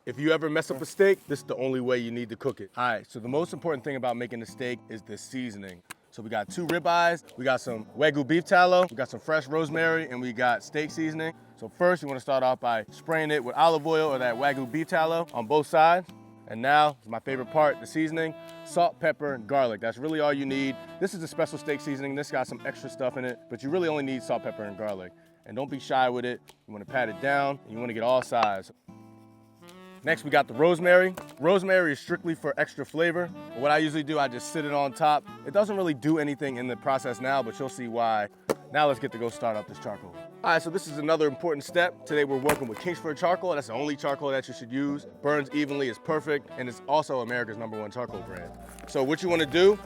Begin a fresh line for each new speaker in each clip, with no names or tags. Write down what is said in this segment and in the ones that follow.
If you ever mess up a steak, this is the only way you need to cook it. All right, so the most important thing about making the steak is the seasoning. So we got 2 ribeyes, we got some Wagyu beef tallow, we got some fresh rosemary, and we got steak seasoning. So first you wanna start off by spraying it with olive oil or that Wagyu beef tallow on both sides. And now, is my favorite part, the seasoning, salt, pepper, and garlic. That's really all you need. This is a special steak seasoning. This got some extra stuff in it, but you really only need salt, pepper, and garlic. And don't be shy with it. You wanna pat it down, and you wanna get all sides. Next, we got the rosemary. Rosemary is strictly for extra flavor. But what I usually do, I just sit it on top. It doesn't really do anything in the process now, but you'll see why. Now let's get to go start up this charcoal. All right, so this is another important step. Today we're working with Kingsford charcoal. That's the only charcoal that you should use. Burns evenly, it's perfect, and it's also America's #1 charcoal brand. So what you wanna do,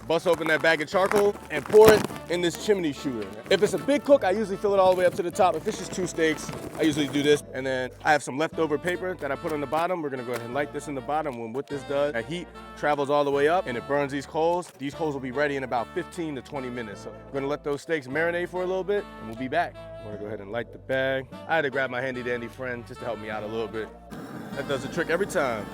bust open that bag of charcoal and pour it in this chimney shooter. If it's a big cook, I usually fill it all the way up to the top. If it's just 2 steaks, I usually do this. And then I have some leftover paper that I put on the bottom. We're gonna go ahead and light this in the bottom. And what this does, that heat travels all the way up and it burns these coals. These coals will be ready in about 15 to 20 minutes. So we're gonna let those steaks marinate for a little bit and we'll be back. I'm gonna go ahead and light the bag. I had to grab my handy dandy friend just to help me out a little bit. That does the trick every time.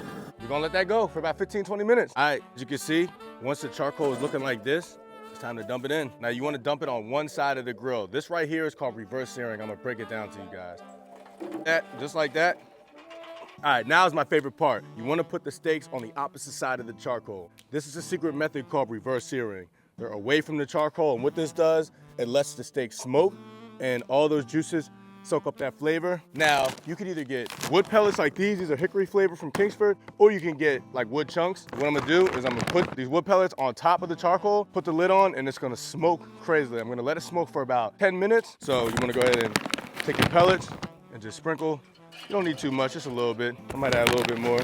We're gonna let that go for about 15, 20 minutes. All right, as you can see, once the charcoal is looking like this, it's time to dump it in. Now you wanna dump it on one side of the grill. This right here is called reverse searing. I'm gonna break it down to you guys. That, just like that. All right, now is my favorite part. You wanna put the steaks on the opposite side of the charcoal. This is a secret method called reverse searing. They're away from the charcoal, and what this does, it lets the steak smoke, and all those juices soak up that flavor. Now, you can either get wood pellets like these are hickory flavor from Kingsford, or you can get like wood chunks. What I'm gonna do is I'm gonna put these wood pellets on top of the charcoal, put the lid on, and it's gonna smoke crazily. I'm gonna let it smoke for about 10 minutes. So you wanna go ahead and take your pellets and just sprinkle. You don't need too much, just a little bit. I might add a little bit more.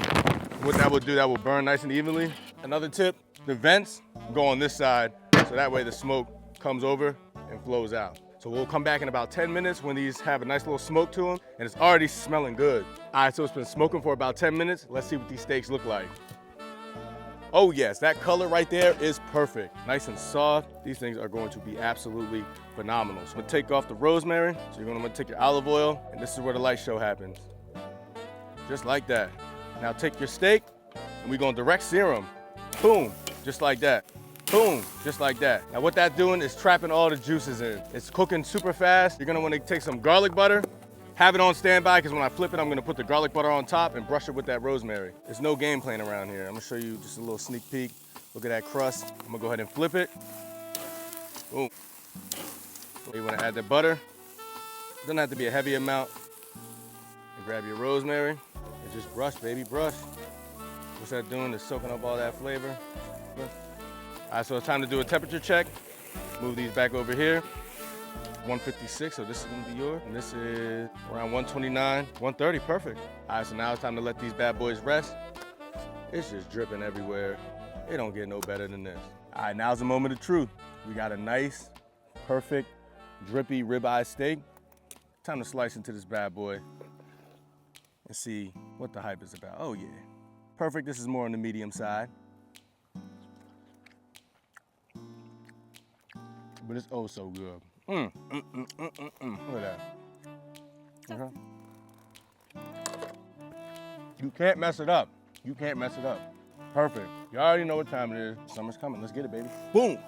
What that will do, that will burn nice and evenly. Another tip, the vents go on this side, so that way the smoke comes over and flows out. So we'll come back in about 10 minutes when these have a nice little smoke to them, and it's already smelling good. All right, so it's been smoking for about 10 minutes. Let's see what these steaks look like. Oh yes, that color right there is perfect. Nice and soft. These things are going to be absolutely phenomenal. So I'm gonna take off the rosemary. So you're gonna take your olive oil, and this is where the light show happens. Just like that. Now take your steak, and we're gonna direct sear them. Boom, just like that. Boom, just like that. Now what that's doing is trapping all the juices in. It's cooking super fast. You're gonna wanna take some garlic butter, have it on standby, because when I flip it, I'm gonna put the garlic butter on top and brush it with that rosemary. There's no game playing around here. I'm gonna show you just a little sneak peek. Look at that crust. I'm gonna go ahead and flip it. Boom. You wanna add the butter. Doesn't have to be a heavy amount. And grab your rosemary and just brush, baby, brush. What's that doing? It's soaking up all that flavor. All right, so it's time to do a temperature check. Move these back over here. 156, so this is gonna be yours. And this is around 129, 130, perfect. All right, so now it's time to let these bad boys rest. It's just dripping everywhere. It don't get no better than this. All right, now's the moment of truth. We got a nice, perfect, drippy ribeye steak. Time to slice into this bad boy and see what the hype is about. Oh yeah, perfect. This is more on the medium side. But it's oh so good. Look at that. You can't mess it up. You can't mess it up. Perfect. You already know what time it is. Summer's coming. Let's get it, baby. Boom.